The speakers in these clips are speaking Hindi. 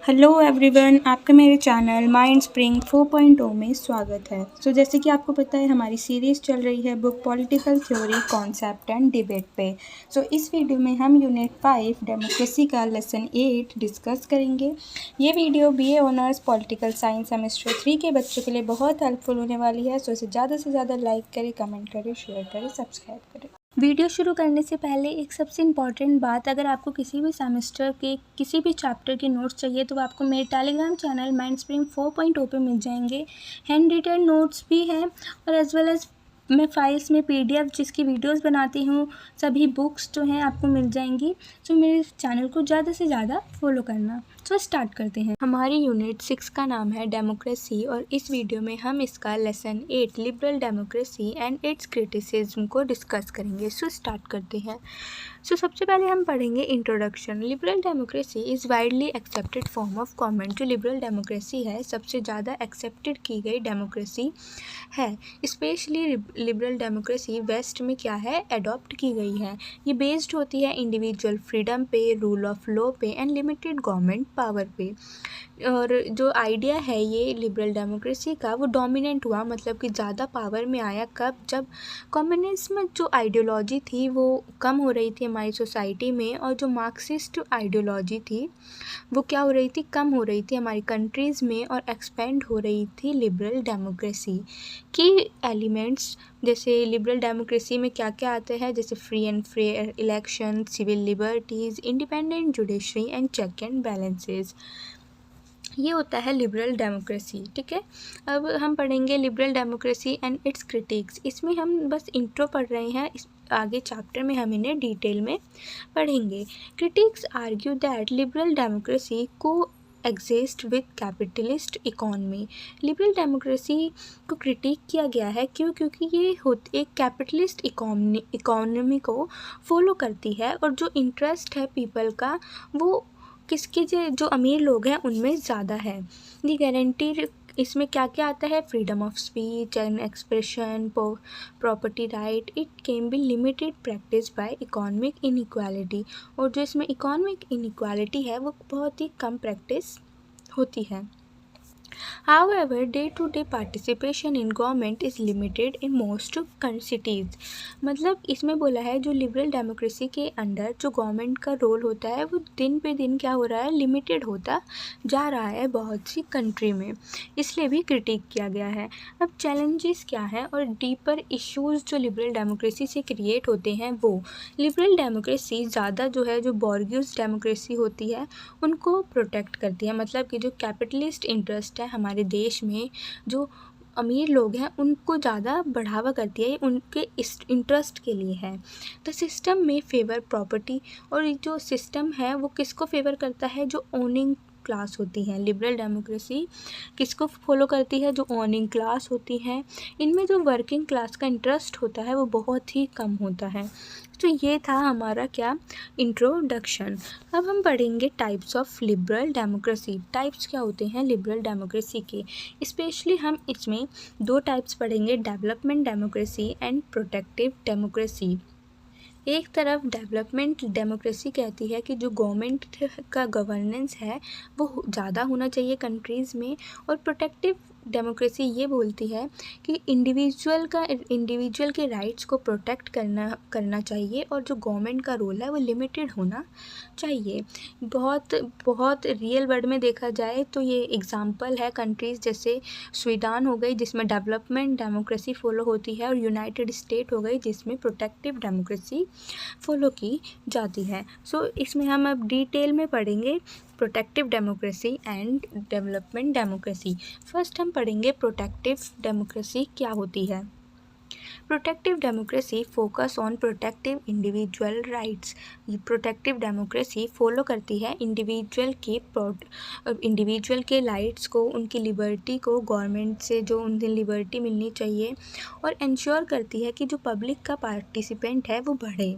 हेलो एवरीवन, आपका मेरे चैनल माइंड स्प्रिंग 4.0 में स्वागत है। जैसे कि आपको पता है हमारी सीरीज़ चल रही है book political theory concept and debate पे। इस वीडियो में हम यूनिट 5 डेमोक्रेसी का लेसन 8 डिस्कस करेंगे। ये video BA honours political science semester 3 के बच्चों के लिए बहुत हेल्पफुल होने वाली है। इसे ज़्यादा से ज़्यादा लाइक करें, कमेंट करें, शेयर करें, सब्सक्राइब करें। वीडियो शुरू करने से पहले एक सबसे इम्पॉर्टेंट बात, अगर आपको किसी भी सेमेस्टर के किसी भी चैप्टर के नोट्स चाहिए तो आपको मेरे टेलीग्राम चैनल माइंड स्प्रिंग 4.0 पे मिल जाएंगे। हैंड रिटन नोट्स भी हैं और एज वेल एज मैं फाइल्स में पीडीएफ जिसकी वीडियोस बनाती हूँ, सभी बुक्स जो हैं आपको मिल जाएंगी। मेरे चैनल को ज़्यादा से ज़्यादा फॉलो करना। स्टार्ट करते हैं। हमारी यूनिट 6 का नाम है डेमोक्रेसी और इस वीडियो में हम इसका lesson 8 liberal democracy and it's criticism को डिस्कस करेंगे। स्टार्ट करते हैं। सबसे पहले हम पढ़ेंगे introduction. Liberal democracy is widely accepted form of government. जो लिबरल डेमोक्रेसी है सबसे ज़्यादा एक्सेप्टेड की गई डेमोक्रेसी है। स्पेशली लिबरल डेमोक्रेसी वेस्ट में क्या है, अडॉप्ट की गई है। ये बेस्ड होती है इंडिविजुअल फ्रीडम पे, रूल ऑफ लॉ पे एंड लिमिटेड गवर्नमेंट पावर पे। और जो आइडिया है ये लिबरल डेमोक्रेसी का, वो डोमिनेंट हुआ, मतलब कि ज़्यादा पावर में आया कब, जब कम्युनिज्म जो आइडियोलॉजी थी वो कम हो रही थी हमारी सोसाइटी में, और जो मार्क्सिस्ट आइडियोलॉजी थी वो क्या हो रही थी, कम हो रही थी हमारी कंट्रीज़ में, और एक्सपेंड हो रही थी लिबरल डेमोक्रेसी की एलिमेंट्स। जैसे लिबरल डेमोक्रेसी में क्या क्या आते हैं, जैसे free and fair election, civil liberties, independent judiciary and check and balances. ये होता है लिबरल डेमोक्रेसी। ठीक है, अब हम पढ़ेंगे liberal democracy and it's critics. इसमें हम बस इंट्रो पढ़ रहे हैं, इस आगे चैप्टर में हम इन्हें डिटेल में पढ़ेंगे। Critics argue that liberal democracy को exist with capitalist economy. Liberal democracy को क्रिटिक किया गया है, क्योंकि ये एक कैपिटलिस्ट इकॉनमी को फॉलो करती है, और जो इंटरेस्ट है पीपल का वो किसके, जो अमीर लोग हैं उनमें ज़्यादा है। दी गारंटी, इसमें क्या क्या आता है, freedom of speech and expression, property right, it can be limited practice by economic inequality. और जो इसमें इकोनॉमिक इनइक्वालिटी है वो बहुत ही कम प्रैक्टिस होती है। However, day-to-day participation in government is limited in most cities। मतलब इसमें बोला है जो लिबरल डेमोक्रेसी के अंडर जो गवर्नमेंट का रोल होता है वो दिन पे दिन क्या हो रहा है, लिमिटेड होता जा रहा है बहुत सी कंट्री में, इसलिए भी क्रिटिक किया गया है। अब चैलेंजेस क्या हैं और डीपर इश्यूज़ जो लिबरल डेमोक्रेसी से क्रिएट होते हैं वो, लिबरल डेमोक्रेसी ज़्यादा जो है, जो बॉर्गियस डेमोक्रेसी होती है उनको प्रोटेक्ट करती है। मतलब कि जो कैपिटलिस्ट इंटरेस्ट है हमारे देश में, जो अमीर लोग हैं उनको ज़्यादा बढ़ावा करती है, उनके इंटरेस्ट के लिए है। तो सिस्टम में फेवर प्रॉपर्टी, और जो सिस्टम है वो किसको फेवर करता है, जो ओनिंग क्लास होती है। लिबरल डेमोक्रेसी किसको फॉलो करती है, जो ओनिंग क्लास होती है। इनमें जो वर्किंग क्लास का इंटरेस्ट होता है वो बहुत ही कम होता है। ये था हमारा क्या, इंट्रोडक्शन। अब हम पढ़ेंगे types of liberal democracy. Types क्या होते हैं लिबरल डेमोक्रेसी के, स्पेशली हम इसमें दो टाइप्स पढ़ेंगे, development democracy and protective democracy. एक तरफ डेवलपमेंट डेमोक्रेसी कहती है कि जो गवर्नमेंट का गवर्नेंस है वो ज़्यादा होना चाहिए कंट्रीज़ में, और प्रोटेक्टिव डेमोक्रेसी ये बोलती है कि इंडिविजुअल के राइट्स को प्रोटेक्ट करना चाहिए, और जो गवर्नमेंट का रोल है वो लिमिटेड होना चाहिए। बहुत बहुत रियल वर्ल्ड में देखा जाए तो ये एग्जांपल है कंट्रीज़ जैसे स्वीडन हो गई जिसमें डेवलपमेंट डेमोक्रेसी फॉलो होती है, और यूनाइटेड स्टेट हो गई जिसमें प्रोटेक्टिव डेमोक्रेसी फॉलो की जाती है। इसमें हम अब डिटेल में पढ़ेंगे protective democracy and development democracy. First हम पढ़ेंगे प्रोटेक्टिव डेमोक्रेसी क्या होती है। Protective democracy focus on protective individual rights. Protective democracy follow करती है इंडिविजुअल के राइट्स को, उनकी लिबर्टी को, गवर्नमेंट से जो उन्हें लिबर्टी मिलनी चाहिए, और इंश्योर करती है कि जो पब्लिक का पार्टिसिपेंट है वो बढ़े।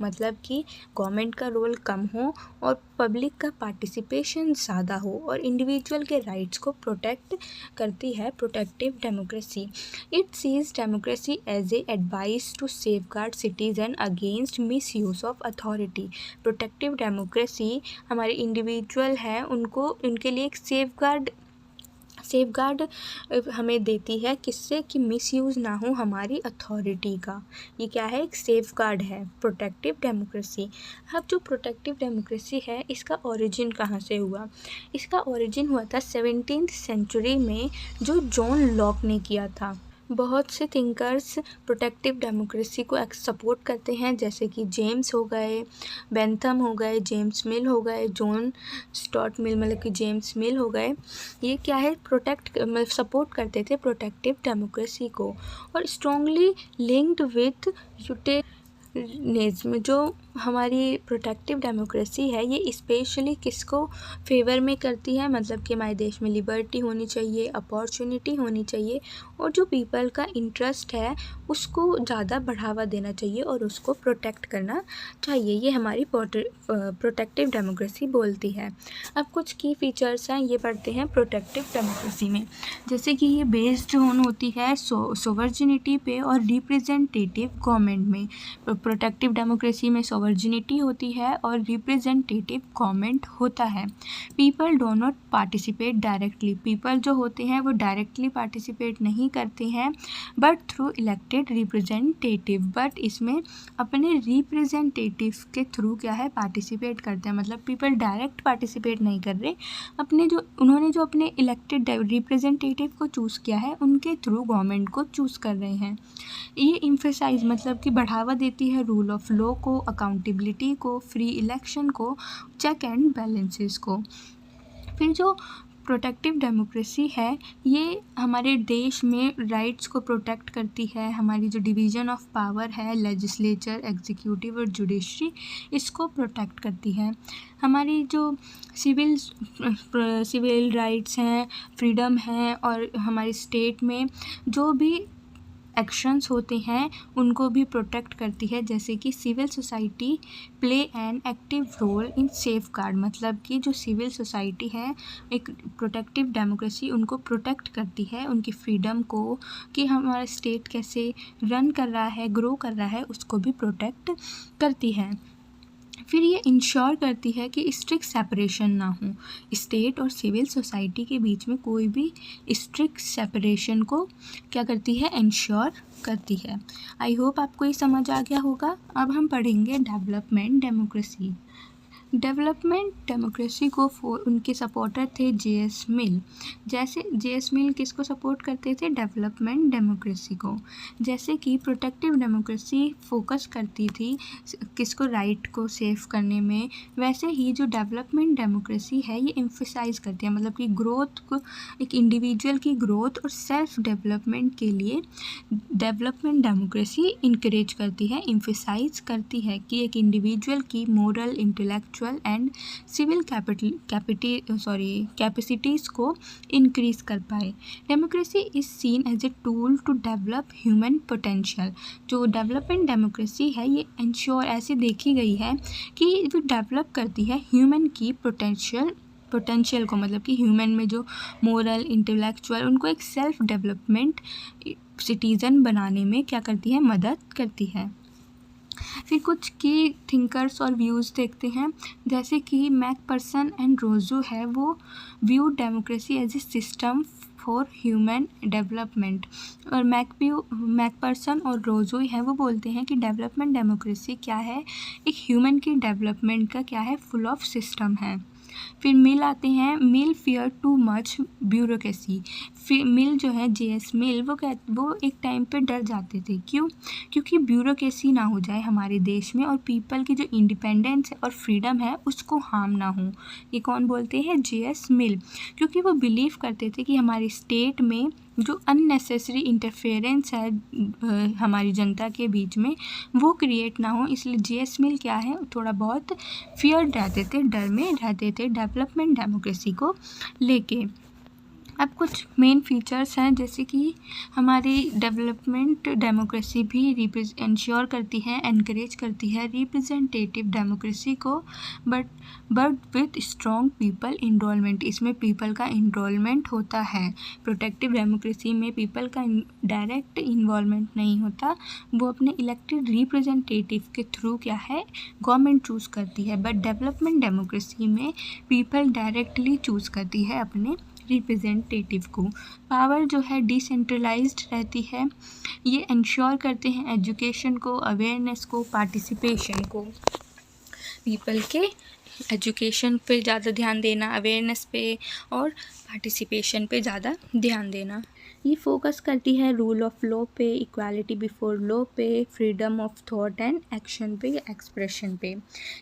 मतलब कि गवर्नमेंट का रोल कम हो और पब्लिक का पार्टिसिपेशन ज़्यादा हो और इंडिविजुअल के राइट्स को प्रोटेक्ट करती है protective democracy. It sees democracy as a advice to safeguard citizen against misuse of authority. Protective democracy हमारे इंडिविजुअल हैं उनको उनके लिए एक सेफगार्ड हमें देती है, किससे कि मिसयूज़ ना हो हमारी अथॉरिटी का। ये क्या है, एक सेफगार्ड है प्रोटेक्टिव डेमोक्रेसी। अब जो प्रोटेक्टिव डेमोक्रेसी है इसका ओरिजिन कहाँ से हुआ? इसका ओरिजिन हुआ था 17th सेंचुरी में, जो जॉन लॉक ने किया था। बहुत से थिंकर्स प्रोटेक्टिव डेमोक्रेसी को सपोर्ट करते हैं, जैसे कि जेम्स हो गए, बेंथम हो गए, जेम्स मिल हो गए, जॉन स्टॉट मिल मतलब कि जेम्स मिल हो गए। ये क्या है, सपोर्ट करते थे प्रोटेक्टिव डेमोक्रेसी को और स्ट्रॉन्गली लिंक्ड विथ यूटिलिटेरियनिज्म। जो हमारी प्रोटेक्टिव डेमोक्रेसी है ये स्पेशली किसको फेवर में करती है, मतलब कि हमारे देश में लिबर्टी होनी चाहिए, अपॉर्चुनिटी होनी चाहिए और जो पीपल का इंटरेस्ट है उसको ज़्यादा बढ़ावा देना चाहिए और उसको प्रोटेक्ट करना चाहिए। ये हमारी प्रोटेक्टिव डेमोक्रेसी बोलती है। अब कुछ की फीचर्स हैं, ये पढ़ते हैं प्रोटेक्टिव डेमोक्रेसी में। जैसे कि ये बेस्ड होती है सोवर्जिनिटी पे और रिप्रेजेंटेटिव गवर्नमेंट में। प्रोटेक्टिव डेमोक्रेसी में सोवर्जिनिटी होती है और रिप्रेजेंटेटिव गवर्नमेंट होता है। People do not participate directly. People जो होते हैं वो डायरेक्टली पार्टिसिपेट नहीं करते हैं but through elected representative, but इसमें अपने रिप्रेजेंटेटिव के थ्रू क्या है, पार्टिसिपेट करते हैं। मतलब पीपल डायरेक्ट पार्टिसिपेट नहीं कर रहे, उन्होंने जो अपने इलेक्टेड रिप्रेजेंटेटिव को चूज़ किया है उनके थ्रू गवर्नमेंट को चूज़ कर रहे हैं। ये इम्फेसाइज मतलब कि बढ़ावा देती है रूल ऑफ लॉ को, अकाउंटेबिलिटी को, फ्री इलेक्शन को, चेक एंड बैलेंसेस को। फिर जो प्रोटेक्टिव डेमोक्रेसी है ये हमारे देश में राइट्स को प्रोटेक्ट करती है। हमारी जो डिवीज़न ऑफ पावर है, लेजिस्लेचर, एग्जीक्यूटिव और जुडिशरी, इसको प्रोटेक्ट करती है। हमारी जो सिविल राइट्स हैं, फ्रीडम है और हमारी स्टेट में जो भी एक्शंस होते हैं उनको भी प्रोटेक्ट करती है। जैसे कि civil society play an active role in safeguard, मतलब कि जो सिविल सोसाइटी है एक प्रोटेक्टिव डेमोक्रेसी उनको प्रोटेक्ट करती है, उनकी फ्रीडम को, कि हमारा स्टेट कैसे रन कर रहा है, ग्रो कर रहा है, उसको भी प्रोटेक्ट करती है। फिर ये इंश्योर करती है कि स्ट्रिक्ट सेपरेशन ना हो, स्टेट और सिविल सोसाइटी के बीच में कोई भी स्ट्रिक्ट सेपरेशन को क्या करती है, इंश्योर करती है। आई होप आपको ये समझ आ गया होगा। अब हम पढ़ेंगे डेवलपमेंट डेमोक्रेसी। डेवलपमेंट डेमोक्रेसी को उनके सपोर्टर थे जे.एस. मिल। जैसे जे.एस. मिल किसको सपोर्ट करते थे, डेवलपमेंट डेमोक्रेसी को। जैसे कि प्रोटेक्टिव डेमोक्रेसी फोकस करती थी किसको, राइट को सेव करने में, वैसे ही जो डेवलपमेंट डेमोक्रेसी है ये एम्फेसाइज करती है, मतलब कि ग्रोथ को, एक इंडिविजुअल की ग्रोथ और सेल्फ डेवलपमेंट के लिए डेवलपमेंट डेमोक्रेसी इंकरेज करती है, एम्फेसाइज करती है कि एक इंडिविजुअल की moral, intellectual and civil capacities को इंक्रीज कर पाए। Democracy is seen as a tool to develop human potential. जो डेवलपमेंट डेमोक्रेसी है ये इंश्योर ऐसे देखी गई है कि जो डेवलप करती है ह्यूमन की पोटेंशियल को, मतलब कि ह्यूमन में जो मोरल, इंटेलेक्चुअल, उनको एक सेल्फ डेवलपमेंट सिटीज़न बनाने में क्या करती है, मदद करती है। फिर कुछ की थिंकर्स और व्यूज़ देखते हैं। जैसे कि मैकपर्सन एंड रोजो है, वो view democracy as a system for human development. और मैकपर्सन और रोजो है वो बोलते हैं कि डेवलपमेंट डेमोक्रेसी क्या है, एक ह्यूमन की डेवलपमेंट का क्या है, फुल ऑफ सिस्टम है। फिर मिल आते हैं, मिल फियर टू मच ब्यूरोक्रेसी। फिर मिल जो है, जे.एस. मिल, वो एक टाइम पे डर जाते थे। क्यों? क्योंकि ब्यूरोक्रेसी ना हो जाए हमारे देश में और पीपल की जो इंडिपेंडेंस है और फ्रीडम है उसको हार्म ना हो। ये कौन बोलते हैं, जे.एस. मिल। क्योंकि वो बिलीव करते थे कि हमारे स्टेट में जो अननेसेसरी इंटरफेरेंस है हमारी जनता के बीच में वो क्रिएट ना हो, इसलिए जे.एस. मिल क्या है, थोड़ा बहुत फियर रहते थे, डर में रहते थे डेवलपमेंट डेमोक्रेसी को लेके। अब कुछ मेन फीचर्स हैं, जैसे कि हमारी डेवलपमेंट डेमोक्रेसी भी इंश्योर करती है, एनकरेज करती है रिप्रेजेंटेटिव डेमोक्रेसी को, but with strong people enrolment. इसमें पीपल का इनरोलमेंट होता है। प्रोटेक्टिव डेमोक्रेसी में पीपल का डायरेक्ट इन्वॉल्वमेंट नहीं होता, वो अपने इलेक्टेड रिप्रेजेंटेटिव के थ्रू क्या है, गवर्नमेंट चूज़ करती है। बट डेवलपमेंट डेमोक्रेसी में पीपल डायरेक्टली चूज़ करती है अपने रिप्रेजेंटेटिव को। पावर जो है डिसेंट्रलाइज्ड रहती है। ये इंश्योर करते हैं एजुकेशन को, अवेयरनेस को, पार्टिसिपेशन को। पीपल के एजुकेशन पे ज़्यादा ध्यान देना, अवेयरनेस पे और पार्टिसिपेशन पे ज़्यादा ध्यान देना। ये फोकस करती है रूल ऑफ लॉ पे, इक्वालिटी बिफोर लॉ पे, freedom of thought and action पे, एक्सप्रेशन पे।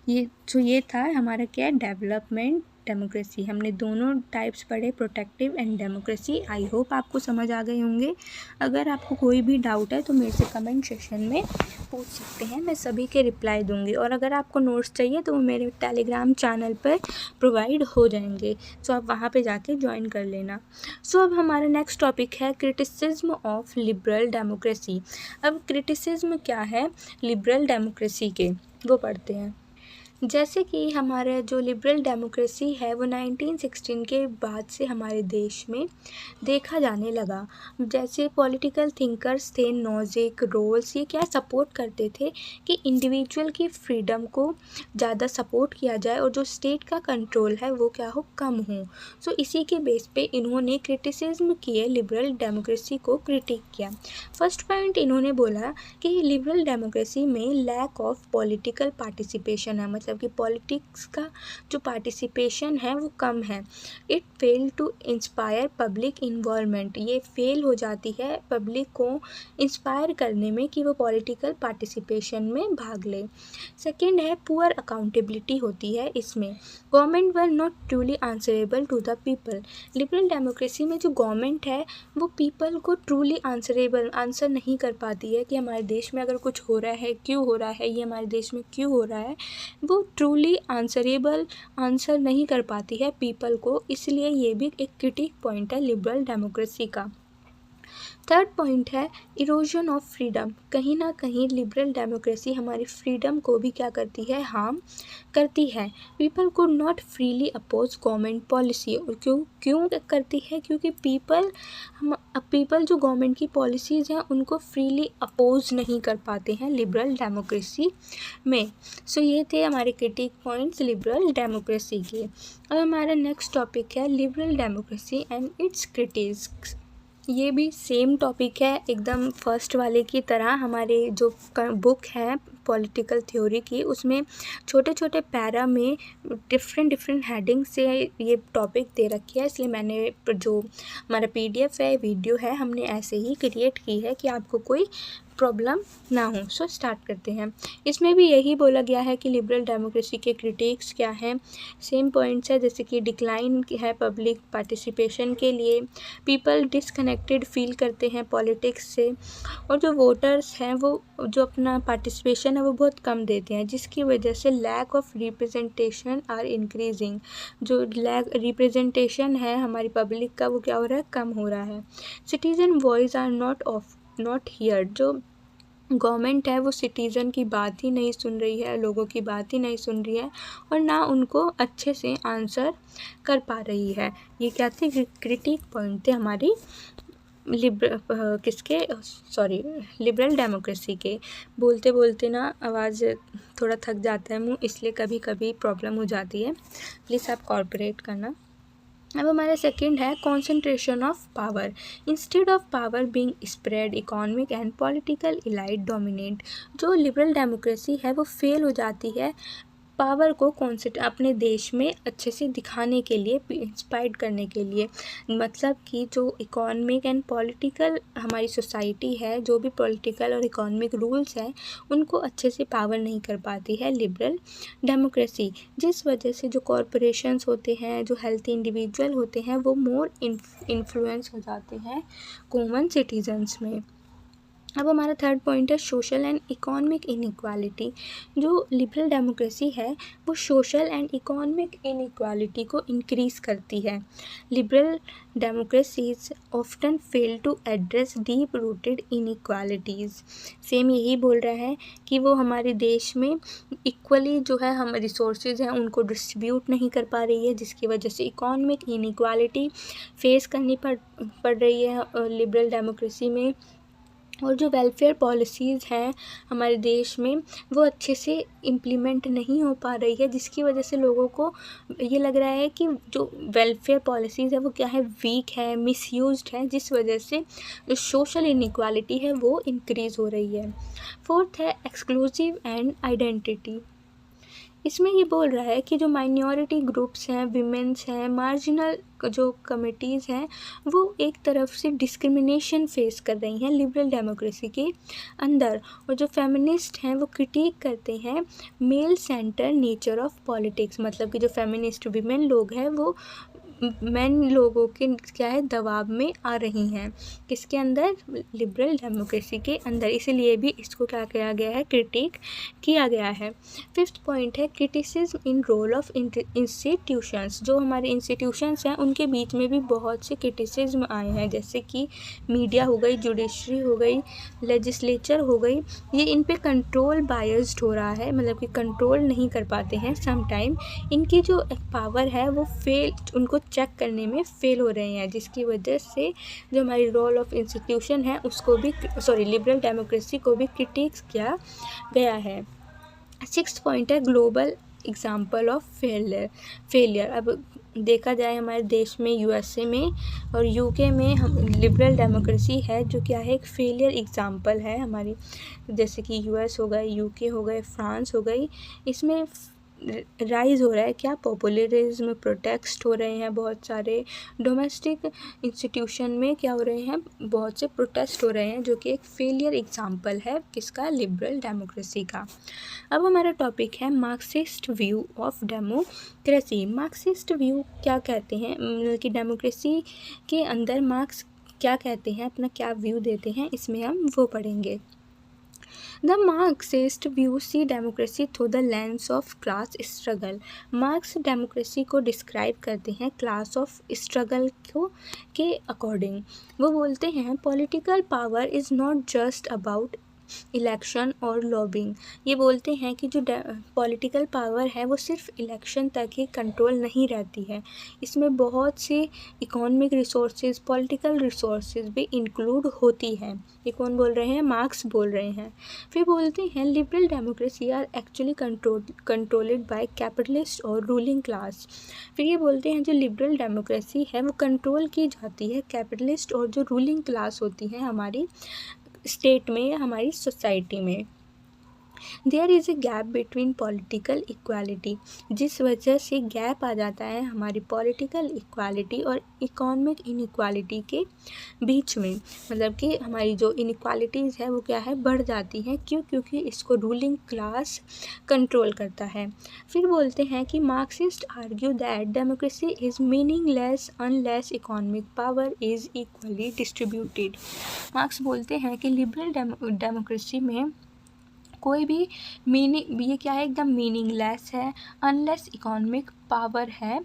ये था हमारा क्या, डेवलपमेंट डेमोक्रेसी। हमने दोनों टाइप्स पढ़े, protective and democracy. I hope आपको समझ आ गए होंगे। अगर आपको कोई भी डाउट है तो मेरे से कमेंट सेक्शन में पूछ सकते हैं, मैं सभी के रिप्लाई दूंगी। और अगर आपको नोट्स चाहिए तो वो मेरे टेलीग्राम चैनल पर प्रोवाइड हो जाएंगे, सो आप वहाँ पे जाके ज्वाइन कर लेना। सो अब हमारा नेक्स्ट टॉपिक है क्रिटिसिज्म ऑफ लिबरल डेमोक्रेसी। अब क्रिटिसिज्म क्या है लिबरल डेमोक्रेसी के, वो पढ़ते हैं। जैसे कि हमारा जो लिबरल डेमोक्रेसी है वो 1916 के बाद से हमारे देश में देखा जाने लगा। जैसे पॉलिटिकल थिंकर्स थे नोजिक, रोल्स, ये क्या सपोर्ट करते थे कि इंडिविजुअल की फ्रीडम को ज़्यादा सपोर्ट किया जाए और जो स्टेट का कंट्रोल है वो क्या हो, कम हो। सो इसी के बेस पे इन्होंने क्रिटिसिज्म किए, लिबरल डेमोक्रेसी को क्रिटिक किया। फर्स्ट पॉइंट इन्होंने बोला कि लिबरल डेमोक्रेसी में लैक ऑफ पॉलिटिकल पार्टिसिपेशन है, मतलब कि पॉलिटिक्स का जो पार्टिसिपेशन है वो कम है। It fail to inspire public involvement, ये फेल हो जाती है पब्लिक को इंस्पायर करने में कि वो पॉलिटिकल पार्टिसिपेशन में भाग ले। सेकेंड है पुअर अकाउंटेबिलिटी होती है इसमें। Government were not truly answerable to the people. Liberal democracy में जो गवर्नमेंट है वो पीपल को ट्रूली आंसर नहीं कर पाती है कि हमारे देश में अगर कुछ हो रहा है, क्यों हो रहा है, ये हमारे देश में क्यों हो रहा है, वो ट्रूली आंसर नहीं कर पाती है पीपल को। इसलिए ये भी एक क्रिटिक पॉइंट है लिबरल डेमोक्रेसी का। थर्ड पॉइंट है इरोजन ऑफ फ्रीडम। कहीं ना कहीं लिबरल डेमोक्रेसी हमारी फ्रीडम को भी क्या करती है, हार्म करती है। People could not freely oppose government policy. और क्यों करती है, क्योंकि पीपल जो गवर्नमेंट की पॉलिसीज़ हैं उनको फ्रीली अपोज नहीं कर पाते हैं लिबरल डेमोक्रेसी में। सो ये थे हमारे क्रिटिक पॉइंट्स लिबरल डेमोक्रेसी के। अब हमारा नेक्स्ट टॉपिक है liberal democracy and it's critics. ये भी सेम टॉपिक है एकदम फर्स्ट वाले की तरह। हमारे जो बुक है पॉलिटिकल थ्योरी की, उसमें छोटे छोटे पैरा में डिफरेंट हेडिंग से ये टॉपिक दे रखी है, इसलिए मैंने जो हमारा PDF है, वीडियो है, हमने ऐसे ही क्रिएट की है कि आपको कोई प्रॉब्लम ना हो। सो स्टार्ट करते हैं। इसमें भी यही बोला गया है कि लिबरल डेमोक्रेसी के क्रिटिक्स क्या हैं, सेम पॉइंट्स है, जैसे कि डिक्लाइन है पब्लिक पार्टिसिपेशन के लिए, पीपल डिसकनेक्टेड फील करते हैं पॉलिटिक्स से, और जो वोटर्स हैं वो जो अपना पार्टिसिपेशन है वो बहुत कम देते हैं, जिसकी वजह से lack of representation are increasing. जो लैक रिप्रेजेंटेशन है हमारी पब्लिक का वो क्या हो रहा है, कम हो रहा है। Citizen voice are not hear. जो गवर्नमेंट है वो सिटीज़न की बात ही नहीं सुन रही है, लोगों की बात ही नहीं सुन रही है, और ना उनको अच्छे से आंसर कर पा रही है। ये क्या थे, क्रिटिक पॉइंट थे हमारी लिबरल डेमोक्रेसी के। बोलते बोलते ना आवाज़ थोड़ा थक जाता है मुँह, इसलिए कभी कभी प्रॉब्लम हो जाती है, प्लीज़ आप कॉर्पोरेट करना। अब हमारा सेकंड है concentration of power. Instead of power being spread, economic and political elite dominate. जो लिबरल डेमोक्रेसी है वो फेल हो जाती है पावर को अपने देश में अच्छे से दिखाने के लिए, इंस्पायर करने के लिए। मतलब कि जो इकोनॉमिक एंड पॉलिटिकल हमारी सोसाइटी है, जो भी पॉलिटिकल और इकोनॉमिक रूल्स हैं उनको अच्छे से पावर नहीं कर पाती है लिबरल डेमोक्रेसी, जिस वजह से जो कॉरपोरेशंस होते हैं, जो हेल्थी इंडिविजुअल होते हैं, वो मोर इन्फ्लुएंस हो जाते हैं कॉमन सिटीजन्स में। अब हमारा थर्ड पॉइंट है सोशल एंड इकोनॉमिक इनइक्वालिटी। जो लिबरल डेमोक्रेसी है वो सोशल एंड इकोनॉमिक इनइक्वालिटी को इंक्रीज़ करती है। Liberal democracies often fail to address deep rooted inequalities. Same यही बोल रहा है कि वो हमारे देश में इक्वली जो है हम रिसोर्सेज हैं उनको डिस्ट्रीब्यूट नहीं कर पा रही है, जिसकी वजह से इकोनॉमिक इनइक्वालिटी फेस करनी पड़ रही है लिबरल डेमोक्रेसी में। और जो वेलफेयर पॉलिसीज़ हैं हमारे देश में वो अच्छे से इम्प्लीमेंट नहीं हो पा रही है, जिसकी वजह से लोगों को ये लग रहा है कि जो वेलफेयर पॉलिसीज़ है वो क्या है, वीक है, मिसयूज्ड है, जिस वजह से जो सोशल इनइक्वालिटी है वो इंक्रीज़ हो रही है। फोर्थ है एक्सक्लूसिव एंड आइडेंटिटी। इसमें ये बोल रहा है कि जो माइनॉरिटी ग्रुप्स हैं, विमेंस हैं, मार्जिनल जो कमिटीज़ हैं वो एक तरफ से डिस्क्रिमिनेशन फेस कर रही हैं लिबरल डेमोक्रेसी के अंदर। और जो फेमिनिस्ट हैं वो क्रिटिक करते हैं male centre nature of politics, मतलब कि जो फेमिनिस्ट विमेन लोग हैं वो मैन लोगों के क्या है दबाव में आ रही हैं, किसके अंदर, लिबरल डेमोक्रेसी के अंदर, इसीलिए भी इसको क्या किया गया है, क्रिटिक किया गया है। फिफ्थ पॉइंट है criticism in role of institutions. जो हमारे इंस्टीट्यूशंस हैं उनके बीच में भी बहुत से क्रिटिसिज्म आए हैं, जैसे कि मीडिया हो गई, जुडिशरी हो गई, लेजिस्लेचर हो गई, ये इन पे कंट्रोल बायस्ड हो रहा है, मतलब कि कंट्रोल नहीं कर पाते हैं समटाइम, इनकी जो पावर है वो उनको चेक करने में फेल हो रहे हैं, जिसकी वजह से जो हमारी रोल ऑफ इंस्टीट्यूशन है उसको भी लिबरल डेमोक्रेसी को भी क्रिटिक्स किया गया है। सिक्स्थ पॉइंट है ग्लोबल एग्जाम्पल ऑफ फेलियर। अब देखा जाए हमारे देश में, यूएसए में और यूके में हम लिबरल डेमोक्रेसी है जो क्या है, एक फेलियर एग्जाम्पल है हमारी, जैसे कि यूएस हो गए, यूके हो गए, फ्रांस हो गई, इसमें राइज़ हो रहा है क्या, पॉपुलरिज्म, प्रोटेस्ट हो रहे हैं, बहुत सारे डोमेस्टिक इंस्टीट्यूशन में क्या हो रहे हैं, बहुत से प्रोटेस्ट हो रहे हैं, जो कि एक फेलियर एग्जाम्पल है किसका, लिबरल डेमोक्रेसी का। अब हमारा टॉपिक है Marxist view of democracy. Marxist view क्या कहते हैं, कि डेमोक्रेसी के अंदर मार्क्स क्या कहते हैं, अपना क्या व्यू देते हैं, इसमें हम वो पढ़ेंगे। The Marxist view see democracy through the lens of class struggle. Marks democracy को डिस्क्राइब करते हैं क्लास ऑफ स्ट्रगल को के अकॉर्डिंग। वो बोलते हैं political power is not just about election और लॉबिंग। ये बोलते हैं कि जो पॉलिटिकल पावर है वो सिर्फ इलेक्शन तक ही कंट्रोल नहीं रहती है, इसमें बहुत सी इकोनॉमिक रिसोर्सेज, पॉलिटिकल रिसोर्सेज भी इंक्लूड होती हैं। ये कौन बोल रहे हैं, मार्क्स बोल रहे हैं। फिर बोलते हैं liberal democracy are actually controlled by capitalist और रूलिंग क्लास। फिर ये बोलते हैं जो लिबरल डेमोक्रेसी है वो कंट्रोल की जाती है कैपिटलिस्ट और जो रूलिंग क्लास होती है हमारी स्टेट में या हमारी सोसाइटी में। There is a gap between political equality, जिस वजह से गैप आ जाता है हमारी पॉलिटिकल इक्वालिटी और इकोनॉमिक इनइक्वालिटी के बीच में, मतलब कि हमारी जो इनइक्वालिटीज़ है वो क्या है, बढ़ जाती हैं, क्योंकि इसको रूलिंग क्लास कंट्रोल करता है। फिर बोलते हैं कि Marxist argue that democracy is meaningless unless economic power is equally distributed. Marks बोलते हैं कि लिबरल डेमोक्रेसी में कोई भी ये क्या है, एकदम मीनिंगलेस है अनलेस इकोनॉमिक पावर है,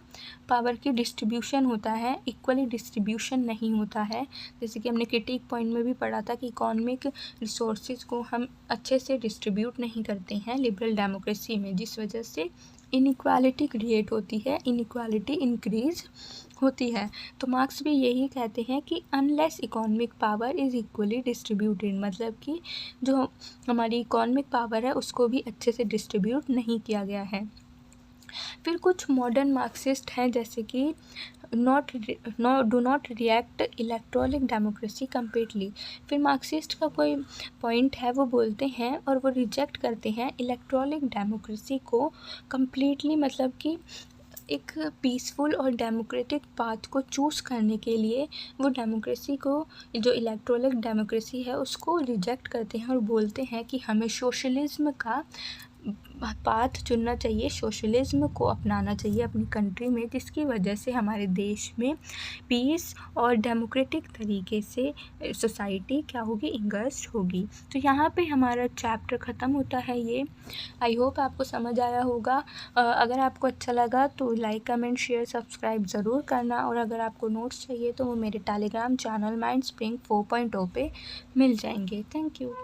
पावर की डिस्ट्रीब्यूशन होता है, इक्वली डिस्ट्रीब्यूशन नहीं होता है। जैसे कि हमने क्रिटिक पॉइंट में भी पढ़ा था कि इकोनॉमिक रिसोर्सेज को हम अच्छे से डिस्ट्रीब्यूट नहीं करते हैं लिबरल डेमोक्रेसी में, जिस वजह से इनइक्वालिटी क्रिएट होती है, इनइक्वालिटी इंक्रीज होती है। तो मार्क्स भी यही कहते हैं कि unless economic power is equally distributed, मतलब कि जो हमारी इकोनॉमिक पावर है उसको भी अच्छे से डिस्ट्रीब्यूट नहीं किया गया है। फिर कुछ मॉडर्न मार्क्सिस्ट हैं जैसे कि do not react electronic democracy completely. फिर मार्क्सिस्ट का कोई पॉइंट है वो बोलते हैं और वो रिजेक्ट करते हैं इलेक्ट्रॉनिक डेमोक्रेसी को कम्प्लीटली, मतलब कि एक पीसफुल और डेमोक्रेटिक पाथ को चूज़ करने के लिए वो डेमोक्रेसी को, जो इलेक्ट्रॉनिक डेमोक्रेसी है उसको रिजेक्ट करते हैं और बोलते हैं कि हमें सोशलिज्म का पाथ चुनना चाहिए, सोशलिज्म को अपनाना चाहिए अपनी कंट्री में, जिसकी वजह से हमारे देश में पीस और डेमोक्रेटिक तरीके से सोसाइटी क्या होगी, इंगस्ट होगी। तो यहाँ पे हमारा चैप्टर ख़त्म होता है ये। आई होप आपको समझ आया होगा। अगर आपको अच्छा लगा तो लाइक, कमेंट, शेयर, सब्सक्राइब ज़रूर करना, और अगर आपको नोट्स चाहिए तो वो मेरे टेलीग्राम चैनल माइंड स्प्रिंग 4.0 पे मिल जाएंगे। Thank you.